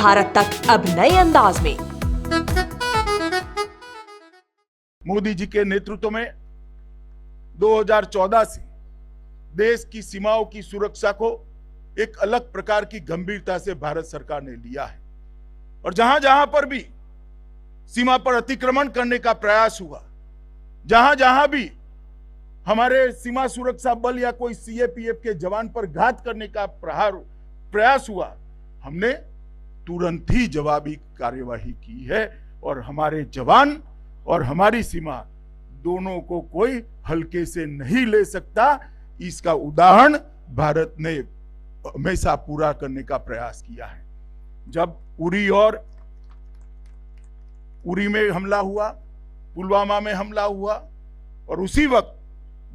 भारत तक अब नए अंदाज में। मोदी जी के नेतृत्व में 2014 से देश की सीमाओं की सुरक्षा को एक अलग प्रकार की गंभीरता से भारत सरकार ने लिया है और जहां जहां पर भी सीमा पर अतिक्रमण करने का प्रयास हुआ, जहां जहां भी हमारे सीमा सुरक्षा बल या कोई सीएपीएफ के जवान पर घात करने का प्रयास हुआ, हमने तुरंत ही जवाबी कार्यवाही की है और हमारे जवान और हमारी सीमा दोनों को कोई हल्के से नहीं ले सकता। इसका उदाहरण भारत ने हमेशा पूरा करने का प्रयास किया है। जब उरी में हमला हुआ, पुलवामा में हमला हुआ और उसी वक्त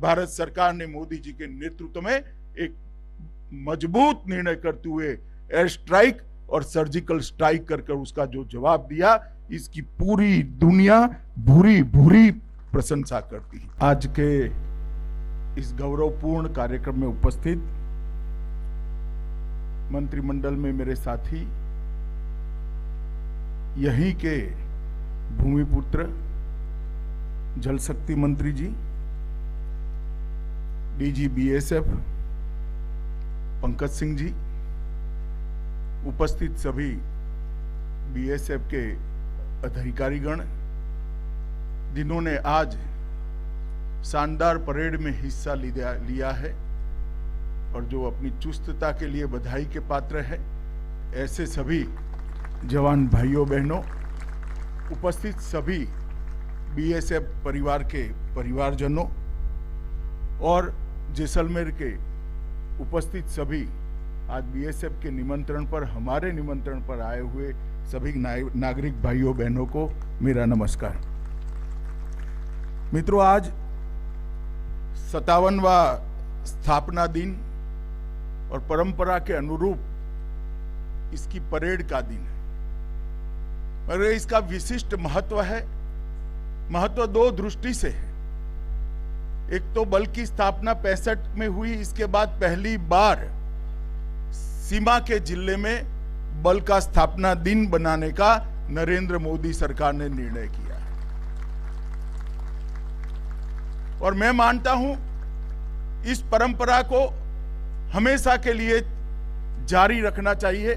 भारत सरकार ने मोदी जी के नेतृत्व में एक मजबूत निर्णय करते हुए एयर स्ट्राइक और सर्जिकल स्ट्राइक करके उसका जो जवाब दिया, इसकी पूरी दुनिया भूरी भूरी प्रशंसा करती है। आज के इस गौरवपूर्ण कार्यक्रम में उपस्थित मंत्रिमंडल में मेरे साथी, यहीं के भूमिपुत्र जल शक्ति मंत्री जी, डीजी बीएसएफ पंकज सिंह जी, उपस्थित सभी बीएसएफ के अधिकारीगण जिन्होंने आज शानदार परेड में हिस्सा लिया है और जो अपनी चुस्तता के लिए बधाई के पात्र है, ऐसे सभी जवान भाइयों बहनों, उपस्थित सभी बीएसएफ परिवार के परिवारजनों और जैसलमेर के उपस्थित सभी आज बीएसएफ के निमंत्रण पर, हमारे निमंत्रण पर आए हुए सभी नागरिक भाइयों बहनों को मेरा नमस्कार। मित्रों, आज 57वां स्थापना दिन और परंपरा के अनुरूप इसकी परेड का दिन है। और इसका विशिष्ट महत्व है। महत्व दो दृष्टि से है। एक तो बल की स्थापना 65 में हुई, इसके बाद पहली बार सीमा के जिले में बल का स्थापना दिन बनाने का नरेंद्र मोदी सरकार ने निर्णय किया है। और मैं मानता हूं इस परंपरा को हमेशा के लिए जारी रखना चाहिए,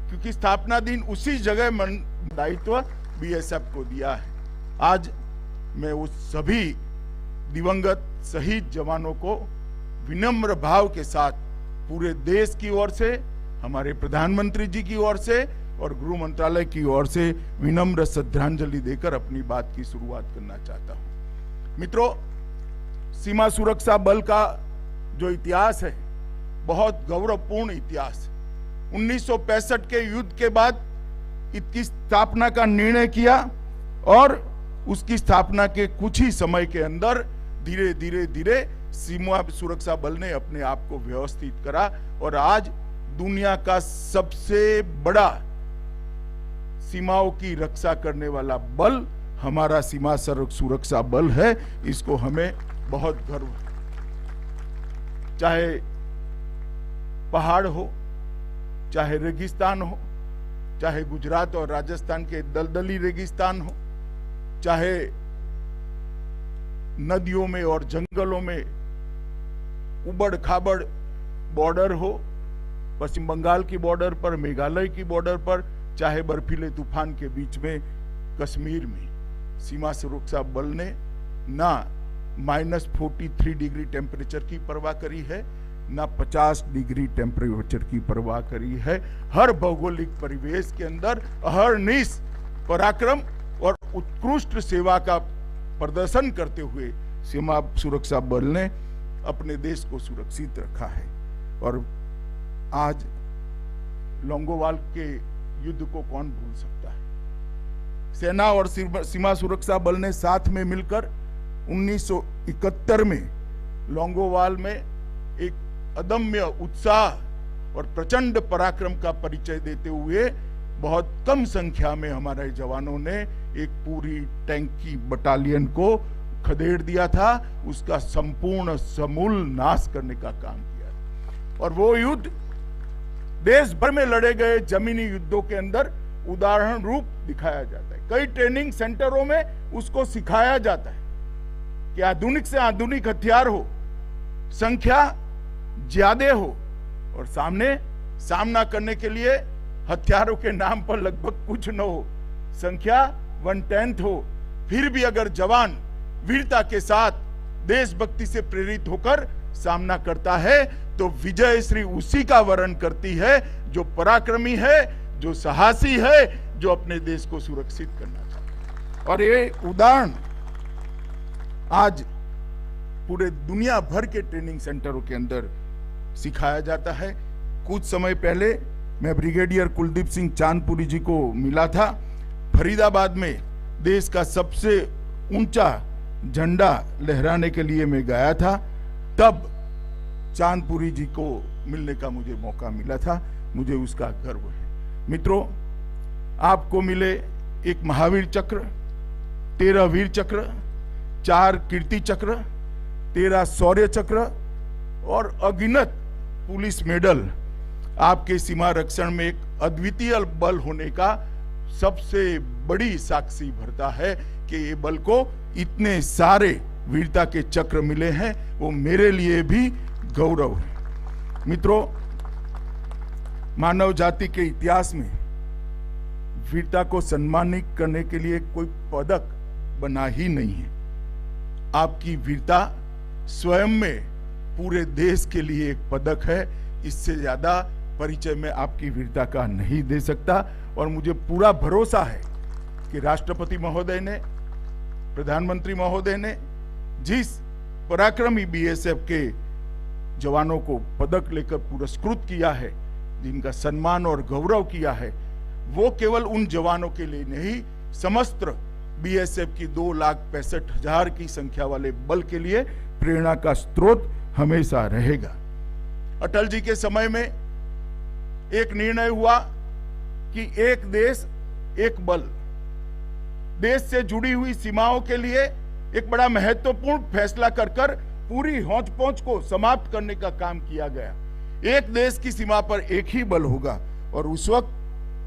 क्योंकि स्थापना दिन उसी जगह दायित्व बीएसएफ को दिया है। आज मैं उस सभी दिवंगत शहीद जवानों को विनम्र भाव के साथ पूरे देश की ओर से, हमारे प्रधानमंत्री जी की ओर से और गृह मंत्रालय की ओर से विनम्र श्रद्धांजलि देकर अपनी बात की शुरुआत करना चाहता हूं। मित्रों, सीमा सुरक्षा बल का जो इतिहास है, बहुत गौरवपूर्ण इतिहास। 1965 के युद्ध के बाद इसकी स्थापना का निर्णय किया और उसकी स्थापना के कुछ ही समय के अंदर धीरे धीरे सीमा सुरक्षा बल ने अपने आप को व्यवस्थित करा और आज दुनिया का सबसे बड़ा सीमाओं की रक्षा करने वाला बल हमारा सीमा सुरक्षा बल है। इसको हमें बहुत गर्व है। चाहे पहाड़ हो, चाहे रेगिस्तान हो, चाहे गुजरात और राजस्थान के दलदली रेगिस्तान हो, चाहे नदियों में और जंगलों में उबड़ खाबड़ बॉर्डर हो, पश्चिम बंगाल की बॉर्डर पर, मेघालय की बॉर्डर पर, चाहे बर्फीले तूफान के बीच में कश्मीर में, सीमा सुरक्षा बल ने ना -43 डिग्री टेम्परेचर की परवाह करी है, ना 50 डिग्री टेम्परेचर की परवाह करी है। हर भौगोलिक परिवेश के अंदर अहर्निश पराक्रम और उत्कृष्ट सेवा का प्रदर्शन करते हुए सीमा सुरक्षा बल ने अपने देश को सुरक्षित रखा है। और आज लोंगोवाल के युद्ध को कौन भूल सकता है। सेना और सीमा सुरक्षा बल ने साथ में मिलकर 1971 में लोंगोवाल में एक अदम्य उत्साह और प्रचंड पराक्रम का परिचय देते हुए बहुत कम संख्या में हमारे जवानों ने एक पूरी टैंक की बटालियन को खदेड़ दिया था, उसका संपूर्ण समूल नाश करने का काम किया। और वो युद्ध देश भर में लड़े गए जमीनी युद्धों के अंदर उदाहरण रूप दिखाया जाता है। कई ट्रेनिंग सेंटरों में उसको सिखाया जाता है कि आधुनिक से आधुनिक हथियार हो, संख्या ज्यादा हो और सामना करने के लिए हथियारों के नाम पर लगभग कुछ न हो, संख्या 1/10 हो, फिर भी अगर जवान वीरता के साथ देशभक्ति से प्रेरित होकर सामना करता है तो विजय श्री उसी का वर्ण करती है जो पराक्रमी है, जो साहसी है, जो अपने देश को सुरक्षित करना चाहता है। और ये उदाहरण आज पूरे दुनिया भर के ट्रेनिंग सेंटरों के अंदर सिखाया जाता है। कुछ समय पहले मैं ब्रिगेडियर कुलदीप सिंह चांदपुरी जी को मिला था। फरीदाबाद में देश का सबसे ऊंचा झंडा लहराने के लिए मैं गया था, तब चांदपुरी जी को मिलने का मुझे मौका मिला था। मुझे उसका गर्व है। मित्रों, आपको मिले एक महावीर चक्र, 13 वीर चक्र, 4 कीर्ति चक्र, 13 शौर्य चक्र और अगिनत पुलिस मेडल आपके सीमा रक्षण में एक अद्वितीय बल होने का सबसे बड़ी साक्षी भरता है कि ये बल को इतने सारे वीरता के चक्र मिले हैं, वो मेरे लिए भी गौरव है। मित्रों, मानव जाति के इतिहास में वीरता को सम्मानित करने के लिए कोई पदक बना ही नहीं है। आपकी वीरता स्वयं में पूरे देश के लिए एक पदक है। इससे ज्यादा परिचय में आपकी वीरता का नहीं दे सकता। और मुझे पूरा भरोसा है कि राष्ट्रपति महोदय ने, प्रधानमंत्री महोदय ने जिस पराक्रमी बीएसएफ के जवानों को पदक लेकर पुरस्कृत किया है, जिनका सम्मान और गौरव किया है, वो केवल उन जवानों के लिए नहीं, समस्त बीएसएफ की 2,65,000 की संख्या वाले बल के लिए प्रेरणा का स्रोत हमेशा रहेगा। अटल जी के समय में एक निर्णय हुआ कि एक देश एक बल। देश से जुड़ी हुई सीमाओं के लिए एक बड़ा महत्वपूर्ण फैसला कर पूरी हौच पौच को समाप्त करने का काम किया गया। एक देश की सीमा पर एक ही बल होगा और उस वक्त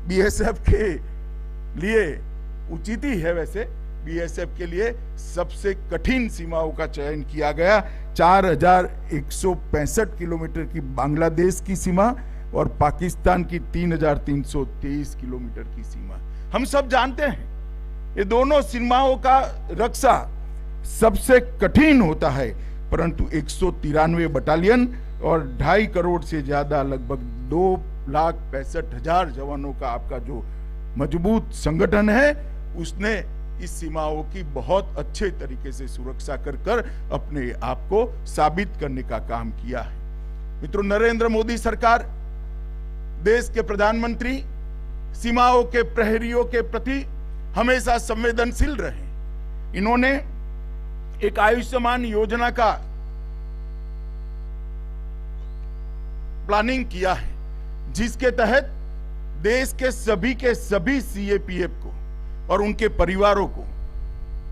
बीएसएफ के लिए उचित ही है, वैसे बीएसएफ के लिए सबसे कठिन सीमाओं का चयन किया गया। 4,165 किलोमीटर की बांग्लादेश की सीमा और पाकिस्तान की 3,323 किलोमीटर की सीमा। हम सब जानते हैं ये दोनों सीमाओं का रक्षा सबसे कठिन होता है, परंतु 193 बटालियन और 2.5 करोड़ से ज्यादा, लगभग 2,65,000 जवानों का आपका जो मजबूत संगठन है, उसने इस सीमाओं की बहुत अच्छे तरीके से सुरक्षा कर अपने आप को साबित करने का काम किया है। मित्रों, नरेंद्र मोदी सरकार, देश के प्रधानमंत्री सीमाओं के प्रहरियों के प्रति हमेशा संवेदनशील रहे। इन्होंने एक आयुष्मान योजना का प्लानिंग किया है, जिसके तहत देश के सभी सीएपीएफ को और उनके परिवारों को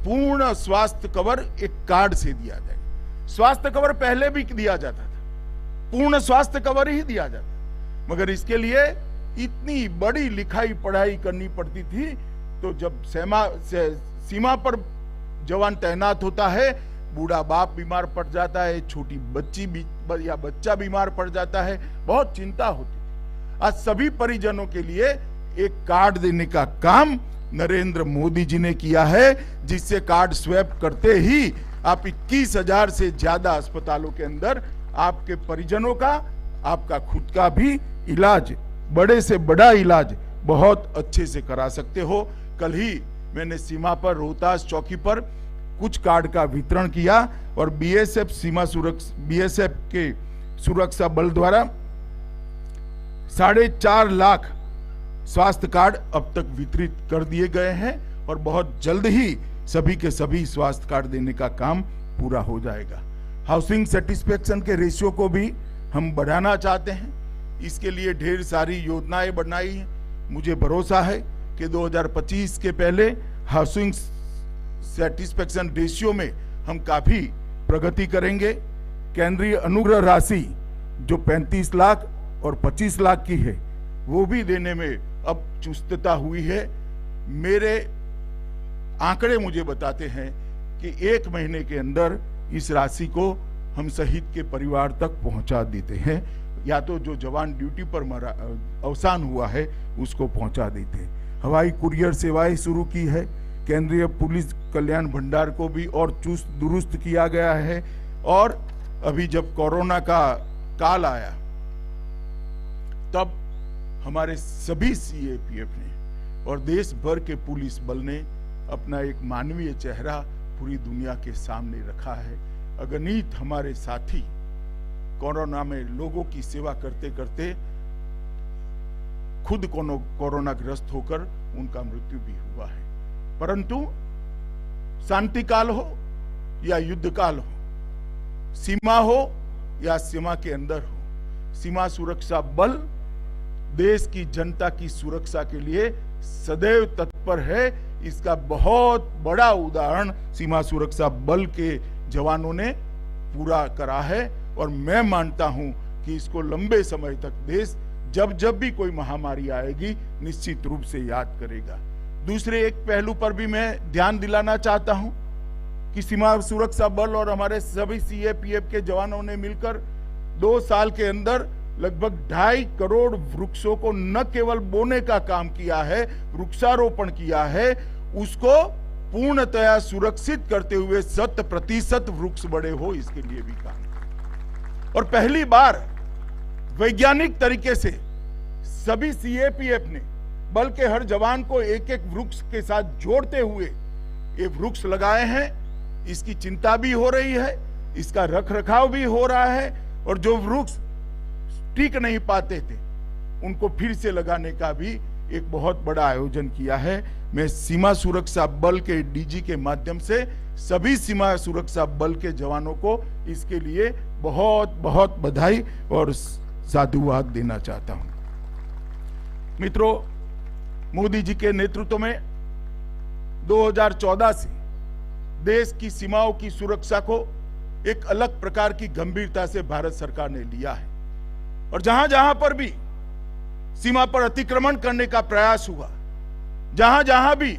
पूर्ण स्वास्थ्य कवर एक कार्ड से दिया जाएगा। स्वास्थ्य कवर पहले भी दिया जाता था, पूर्ण स्वास्थ्य कवर ही दिया जाता, मगर इसके लिए इतनी बड़ी लिखाई पढ़ाई करनी पड़ती थी। तो जब सीमा पर जवान तैनात होता है, बूढ़ा बाप बीमार पड़ जाता है, छोटी बच्ची या बच्चा बीमार पड़ जाता है, बहुत चिंता होती थी। आज सभी परिजनों के लिए एक कार्ड देने का काम नरेंद्र मोदी जी ने किया है, जिससे कार्ड स्वैप करते ही आप 21,000 से ज्यादा अस्पतालों के अंदर आपके परिजनों का, आपका खुद का भी इलाज, बड़े से बड़ा इलाज बहुत अच्छे से करा सकते हो। कल ही मैंने सीमा पर रोहतास चौकी पर कुछ कार्ड का वितरण किया और बीएसएफ बीएसएफ के सुरक्षा बल द्वारा 4.5 लाख स्वास्थ्य कार्ड अब तक वितरित कर दिए गए हैं और बहुत जल्द ही सभी के सभी स्वास्थ्य कार्ड देने का काम पूरा हो जाएगा। हाउसिंग सेटिस्फेक्शन के रेशियो को भी हम बढ़ाना चाहते हैं। इसके लिए ढेर सारी योजनाएं बनाई हैं। मुझे भरोसा है कि 2025 के पहले हाउसिंग सेटिस्फेक्शन रेशियो में हम काफी प्रगति करेंगे। केंद्रीय अनुग्रह राशि जो 35 लाख और 25 लाख की है वो भी देने में अब चुस्तता हुई है। मेरे आंकड़े मुझे बताते हैं कि 1 महीने के अंदर इस राशि को हम शहीद के परिवार तक पहुंचा देते हैं, या तो जो जवान ड्यूटी पर अवसान हुआ है उसको पहुंचा देते हैं। हवाई कुरियर सेवाएं शुरू की है। केंद्रीय पुलिस कल्याण भंडार को भी और चुस्त दुरुस्त किया गया है। और अभी जब कोरोना का काल आया तब हमारे सभी सीएपीएफ ने और देश भर के पुलिस बल ने अपना एक मानवीय चेहरा पूरी दुनिया के सामने रखा है। अगणित हमारे साथी कोरोना में लोगों की सेवा करते करते खुद कोरोना ग्रस्त होकर उनका मृत्यु भी हुआ है। परंतु शांति काल हो या युद्ध काल हो, सीमा हो या सीमा के अंदर हो, सीमा सुरक्षा बल देश की जनता की सुरक्षा के लिए सदैव तत्पर है। इसका बहुत बड़ा उदाहरण सीमा सुरक्षा बल के जवानों ने पूरा करा है। और मैं मानता हूं कि इसको लंबे समय तक देश जब भी कोई महामारी आएगी निश्चित रूप से याद करेगा। दूसरे एक पहलू पर भी मैं ध्यान दिलाना चाहता हूं कि सीमा सुरक्षा बल और हमारे सभी सीएपीएफ के जवानों ने मिलकर 2 साल के अंदर लगभग 2.5 करोड़ वृक्षों को न केवल बोने का काम किया है, वृक्षारोपण किया है, उसको पूर्णतया सुरक्षित करते हुए 100% वृक्ष बड़े हो इसके लिए भी काम। और पहली बार वैज्ञानिक तरीके से सभी सीएपीएफ ने बल के हर जवान को एक एक वृक्ष के साथ जोड़ते हुए ये वृक्ष लगाए हैं। इसकी चिंता भी हो रही है, इसका रखरखाव भी हो रहा है, और जो वृक्ष टिक नहीं पाते थे उनको फिर से लगाने का भी एक बहुत बड़ा आयोजन किया है। मैं सीमा सुरक्षा बल के डीजी के माध्यम से सभी सीमा सुरक्षा बल के जवानों को इसके लिए बहुत बहुत बधाई और साधुवाद देना चाहता हूं। मित्रों, मोदी जी के नेतृत्व में 2014 से देश की सीमाओं की सुरक्षा को एक अलग प्रकार की गंभीरता से भारत सरकार ने लिया है। और जहां जहां पर भी सीमा पर अतिक्रमण करने का प्रयास हुआ, जहां जहां भी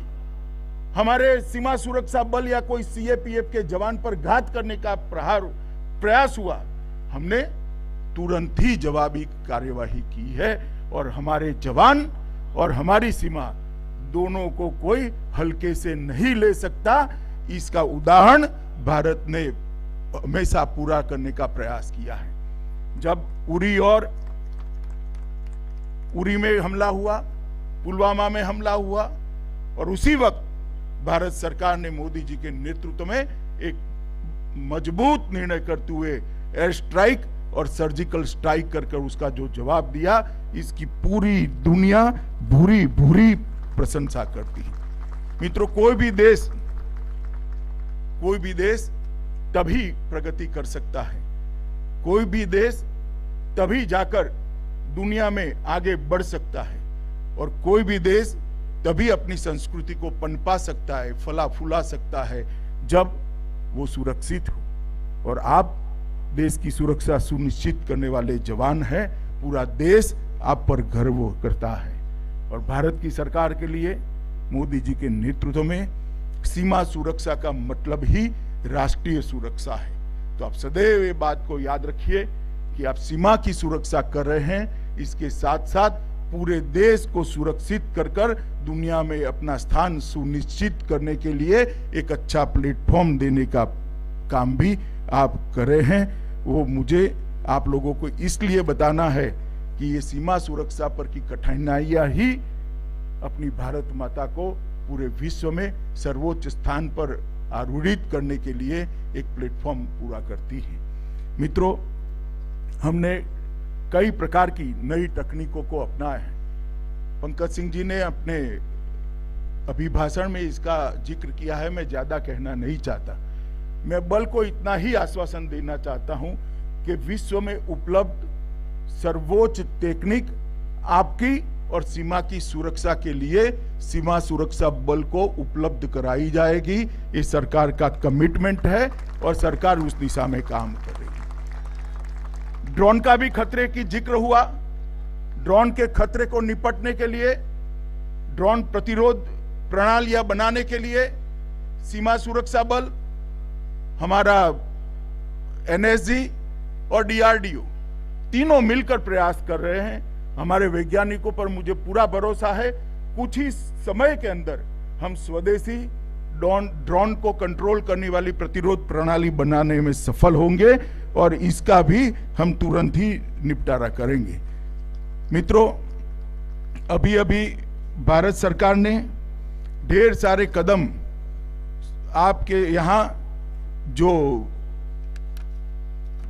हमारे सीमा सुरक्षा बल या कोई सीएपीएफ के जवान पर घात करने का प्रयास हुआ, हमने तुरंत ही जवाबी कार्यवाही की है। और हमारे जवान और हमारी सीमा दोनों को कोई हल्के से नहीं ले सकता। इसका उदाहरण भारत ने हमेशा पूरा करने का प्रयास किया है। जब उरी में हमला हुआ, पुलवामा में हमला हुआ, और उसी वक्त भारत सरकार ने मोदी जी के नेतृत्व में एक मजबूत निर्णय करते हुए एयर स्ट्राइक और सर्जिकल स्ट्राइक कर उसका जो जवाब दिया, इसकी पूरी दुनिया भूरी भूरी प्रशंसा करती है। मित्रों, कोई भी देश तभी प्रगति कर सकता है, कोई भी देश तभी जाकर दुनिया में आगे बढ़ सकता है, और कोई भी देश तभी अपनी संस्कृति को पनपा सकता है, फला फूला सकता है, जब वो सुरक्षित हो। और आप देश की सुरक्षा सुनिश्चित करने वाले जवान हैं। पूरा देश आप पर गर्व करता है। और भारत की सरकार के लिए मोदी जी के नेतृत्व में सीमा सुरक्षा का मतलब ही राष्ट्रीय सुरक्षा है। तो आप सदैव ये बात को याद रखिए कि आप सीमा की सुरक्षा कर रहे हैं, इसके साथ साथ पूरे देश को सुरक्षित कर दुनिया में अपना स्थान सुनिश्चित करने के लिए एक अच्छा प्लेटफॉर्म देने का काम भी आप कर रहे हैं। वो मुझे आप लोगों को इसलिए बताना है कि ये सीमा सुरक्षा पर की कठिनाइयां ही अपनी भारत माता को पूरे विश्व में सर्वोच्च स्थान पर आरूढ़ित करने के लिए एक प्लेटफॉर्म पूरा करती है। मित्रों, हमने कई प्रकार की नई तकनीकों को अपनाया है। पंकज सिंह जी ने अपने अभिभाषण में इसका जिक्र किया है, मैं ज्यादा कहना नहीं चाहता। मैं बल को इतना ही आश्वासन देना चाहता हूं कि विश्व में उपलब्ध सर्वोच्च टेक्निक आपकी और सीमा की सुरक्षा के लिए सीमा सुरक्षा बल को उपलब्ध कराई जाएगी। ये सरकार का कमिटमेंट है और सरकार उस दिशा में काम कर रही है। ड्रोन का भी खतरे की जिक्र हुआ। ड्रोन के खतरे को निपटने के लिए ड्रोन प्रतिरोध प्रणालियां बनाने के लिए सीमा सुरक्षा बल, हमारा एनएसजी और डीआरडीओ तीनों मिलकर प्रयास कर रहे हैं। हमारे वैज्ञानिकों पर मुझे पूरा भरोसा है, कुछ ही समय के अंदर हम स्वदेशी ड्रोन को कंट्रोल करने वाली प्रतिरोध प्रणाली बनाने में सफल होंगे और इसका भी हम तुरंत ही निपटारा करेंगे। मित्रों, अभी अभी भारत सरकार ने ढेर सारे कदम आपके यहाँ जो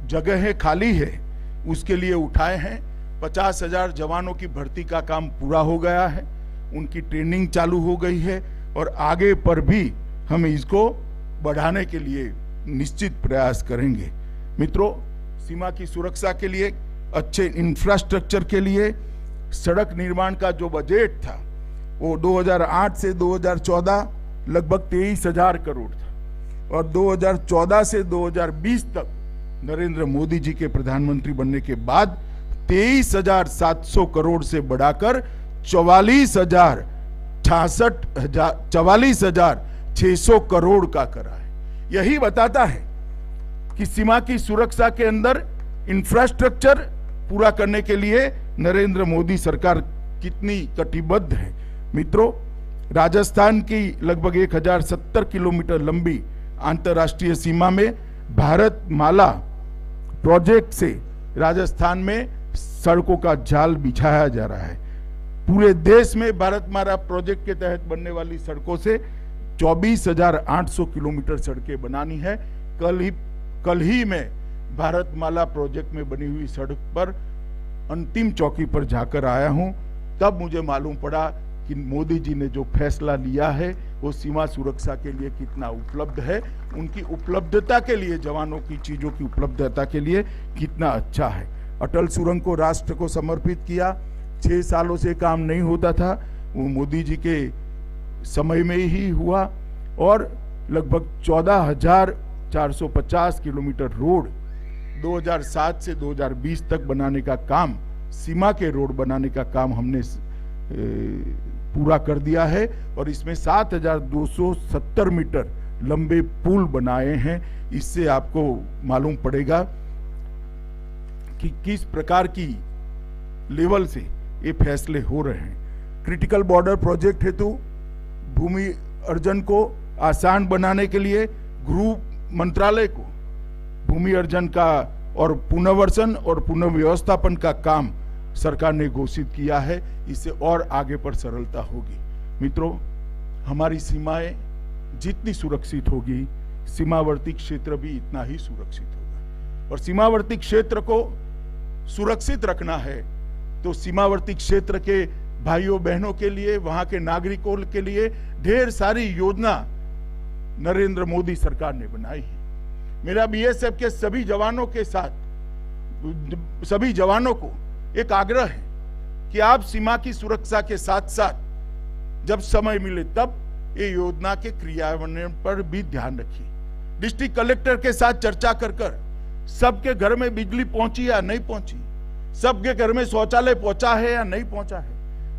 जगह खाली है उसके लिए उठाए हैं। 50,000 जवानों की भर्ती का काम पूरा हो गया है, उनकी ट्रेनिंग चालू हो गई है और आगे पर भी हम इसको बढ़ाने के लिए निश्चित प्रयास करेंगे। मित्रों, सीमा की सुरक्षा के लिए, अच्छे इंफ्रास्ट्रक्चर के लिए सड़क निर्माण का जो बजट था वो 2008 से 2014 लगभग 23,000 करोड़ था और 2014 से 2020 तक नरेंद्र मोदी जी के प्रधानमंत्री बनने के बाद 23,700 करोड़ से बढ़ाकर 44,600 करोड़ का करा है। यही बताता है कि सीमा की सुरक्षा के अंदर इंफ्रास्ट्रक्चर पूरा करने के लिए नरेंद्र मोदी सरकार कितनी कटिबद्ध है। मित्रों, राजस्थान की लगभग 1070 किलोमीटर लंबी अंतर्राष्ट्रीय सीमा में भारत माला प्रोजेक्ट से राजस्थान में सड़कों का जाल बिछाया जा रहा है। पूरे देश में भारत माला प्रोजेक्ट के तहत बनने वाली सड़कों से 24,800 किलोमीटर सड़कें बनानी है। कल ही में भारत माला प्रोजेक्ट में बनी हुई सड़क पर अंतिम चौकी पर जाकर आया हूं, तब मुझे मालूम पड़ा कि मोदी जी ने जो फैसला लिया है वो सीमा सुरक्षा के लिए कितना उपलब्ध है, उनकी उपलब्धता के लिए, जवानों की चीजों की उपलब्धता के लिए कितना अच्छा है। अटल सुरंग को राष्ट्र को समर्पित किया, 6 सालों से काम नहीं होता था, वो मोदी जी के समय में ही हुआ और लगभग 14,450 किलोमीटर रोड 2007 से 2020 तक बनाने का काम, सीमा के रोड बनाने का काम हमने पूरा कर दिया है और इसमें 7,270 मीटर लंबे पुल बनाए हैं। इससे आपको मालूम पड़ेगा कि किस प्रकार की लेवल से ये फैसले हो रहे हैं। क्रिटिकल बॉर्डर प्रोजेक्ट हेतु भूमि अर्जन को आसान बनाने के लिए गृह मंत्रालय को भूमि अर्जन का और पुनर्वसन और पुनर्व्यवस्थापन का काम सरकार ने घोषित किया है। इससे और आगे पर सरलता होगी। मित्रों, हमारी सीमाएं जितनी सुरक्षित होगी, सीमावर्ती क्षेत्र भी इतना ही सुरक्षित होगा। और सीमावर्ती क्षेत्र को सुरक्षित रखना है तो सीमावर्ती क्षेत्र के भाइयों बहनों के लिए, वहां के नागरिकों के लिए ढेर सारी योजना नरेंद्र मोदी सरकार ने बनाई है। मेरा बीएसएफ के सभी जवानों के साथ, सभी जवानों को एक आग्रह है कि आप सीमा की सुरक्षा के साथ साथ जब समय मिले तब ये योजना के क्रियान्वयन पर भी ध्यान रखिए। डिस्ट्रिक्ट कलेक्टर के साथ चर्चा कर सबके घर में बिजली पहुंची या नहीं पहुंची, सबके घर में शौचालय पहुंचा है या नहीं पहुंचा है,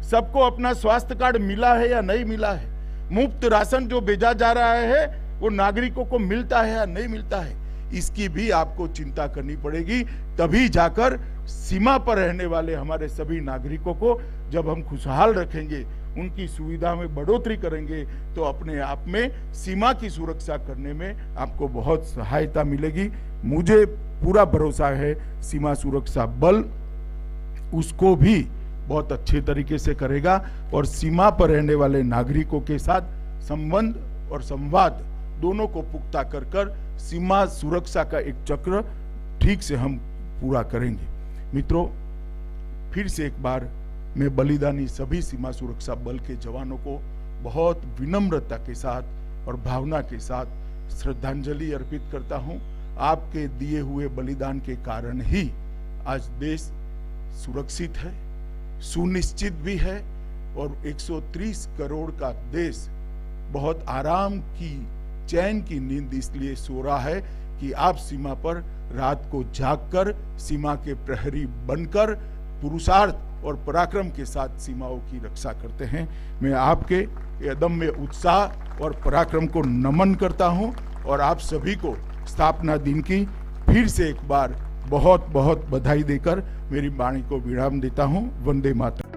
सबको अपना स्वास्थ्य कार्ड मिला है या नहीं मिला है, मुफ्त राशन जो भेजा जा रहा है वो नागरिकों को मिलता है या नहीं मिलता है, इसकी भी आपको चिंता करनी पड़ेगी। तभी जाकर सीमा पर रहने वाले हमारे सभी नागरिकों को जब हम खुशहाल रखेंगे, उनकी सुविधा में बढ़ोतरी करेंगे, तो अपने आप में सीमा की सुरक्षा करने में आपको बहुत सहायता मिलेगी। मुझे पूरा भरोसा है सीमा सुरक्षा बल उसको भी बहुत अच्छे तरीके से करेगा और सीमा पर रहने वाले नागरिकों के साथ संबंध और संवाद दोनों को पुख्ता कर सीमा सुरक्षा का एक चक्र ठीक से हम पूरा करेंगे। मित्रों, फिर से एक बार मैं बलिदानी सभी सीमा सुरक्षा बल के जवानों को बहुत विनम्रता के साथ और भावना के साथ श्रद्धांजलि अर्पित करता हूं। आपके दिए हुए बलिदान के कारण ही आज देश सुरक्षित है, सुनिश्चित भी है और 130 करोड़ का देश बहुत आराम की, चैन की नींद इसलिए सो रहा है कि आप सीमा पर रात को जागकर सीमा के प्रहरी बनकर पुरुषार्थ और पराक्रम के साथ सीमाओं की रक्षा करते हैं। मैं आपके अदम्य उत्साह और पराक्रम को नमन करता हूं और आप सभी को स्थापना दिन की फिर से एक बार बहुत बहुत बधाई देकर मेरी वाणी को विराम देता हूं। वंदे मातरम।